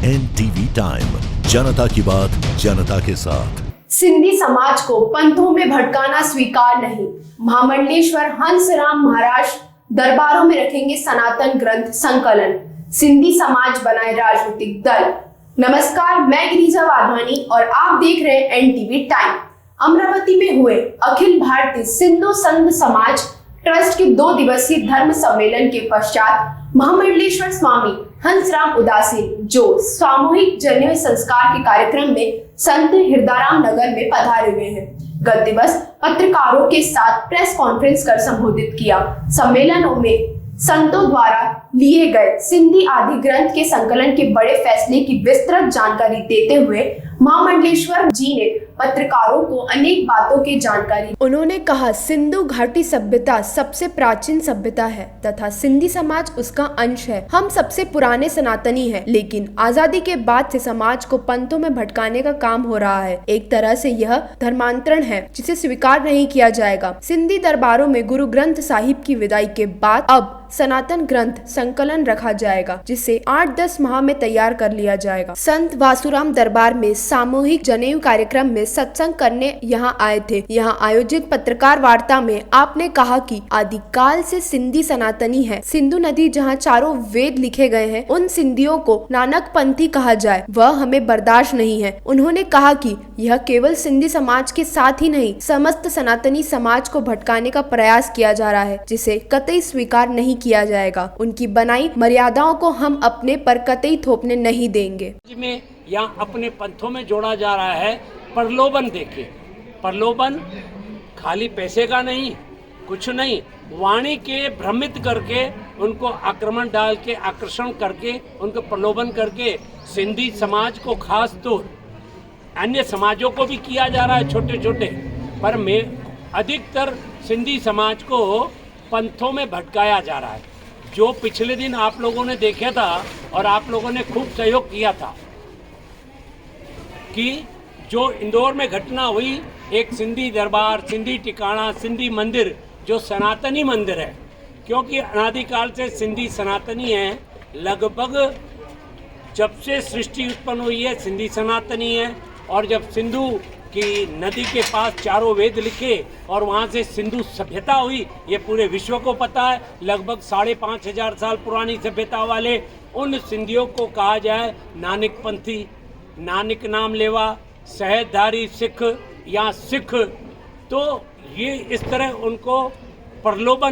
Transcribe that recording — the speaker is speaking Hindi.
NTV टाइम, जनता की बात जनता के साथ। सिंधी समाज को पंथों में भटकाना स्वीकार नहीं। महामंडलेश्वर हंसराम महाराज दरबारों में रखेंगे सनातन ग्रंथ संकलन। सिंधी समाज बनाए राजनीतिक दल। नमस्कार, मैं गिरिजा वाधवानी और आप देख रहे हैं NTV टाइम। अमरावती में हुए अखिल भारतीय सिंधु संघ समाज ट्रस्ट के 2 दिवसीय धर्म सम्मेलन के पश्चात महामंडलेश्वर स्वामी हंसराम उदासी जो सामूहिक जनेऊ संस्कार के कार्यक्रम में संत हिरदाराम नगर में पधारे हुए हैं, गत दिवस पत्रकारों के साथ प्रेस कॉन्फ्रेंस कर संबोधित किया। सम्मेलनों में संतों द्वारा लिए गए सिंधी आदि ग्रंथ के संकलन के बड़े फैसले की विस्तृत जानकारी देते हुए महामंडलेश्वर जी ने पत्रकारों को अनेक बातों की जानकारी। उन्होंने कहा, सिंधु घाटी सभ्यता सबसे प्राचीन सभ्यता है तथा सिंधी समाज उसका अंश है। हम सबसे पुराने सनातनी हैं, लेकिन आजादी के बाद से समाज को पंथों में भटकाने का काम हो रहा है। एक तरह से यह धर्मांतरण है जिसे स्वीकार नहीं किया जाएगा। सिंधी दरबारों में गुरु ग्रंथ साहिब की विदाई के बाद अब सनातन ग्रंथ संकलन रखा जाएगा, जिसे 8-10 माह में तैयार कर लिया जाएगा। संत वासुराम दरबार में सामूहिक जनेऊ कार्यक्रम में सत्संग करने यहाँ आए थे। यहाँ आयोजित पत्रकार वार्ता में आपने कहा कि आदिकाल से सिंधी सनातनी है। सिंधु नदी जहाँ चारों वेद लिखे गए हैं, उन सिंधियों को नानक पंथी कहा जाए, वह हमें बर्दाश्त नहीं है। उन्होंने कहा कि यह केवल सिंधी समाज के साथ ही नहीं, समस्त सनातनी समाज को भटकाने का प्रयास किया जा रहा है, जिसे कतई स्वीकार नहीं किया जाएगा। उनकी बनाई मर्यादाओं को हम अपने पर कतई थोपने नहीं देंगे। में यहाँ अपने पंथों में जोड़ा जा रहा है प्रलोभन देके। प्रलोभन खाली पैसे का नहीं, कुछ नहीं, वाणी के भ्रमित करके उनको आक्रमण डाल के आकर्षण करके उनको प्रलोभन करके सिंधी समाज को खास तौर अन्य समाजों को भी किया जा रहा है छोटे छोटे, पर मैं अधिकतर सिंधी समाज को पंथों में भटकाया जा रहा है। जो पिछले दिन आप लोगों ने देखा था और आप लोगों ने खूब सहयोग किया था कि जो इंदौर में घटना हुई, एक सिंधी दरबार, सिंधी टिकाणा, सिंधी मंदिर जो सनातनी मंदिर है, क्योंकि अनादिकाल से सिंधी सनातनी है। लगभग जब से सृष्टि उत्पन्न हुई है सिंधी सनातनी है। और जब सिंधु कि नदी के पास चारों वेद लिखे और वहाँ से सिंधु सभ्यता हुई, ये पूरे विश्व को पता है। लगभग 5,500 साल पुरानी सभ्यता वाले उन सिंधियों को कहा जाए नानक पंथी, नानक नाम लेवा, सहजधारी सिख या सिख। तो ये इस तरह उनको प्रलोभन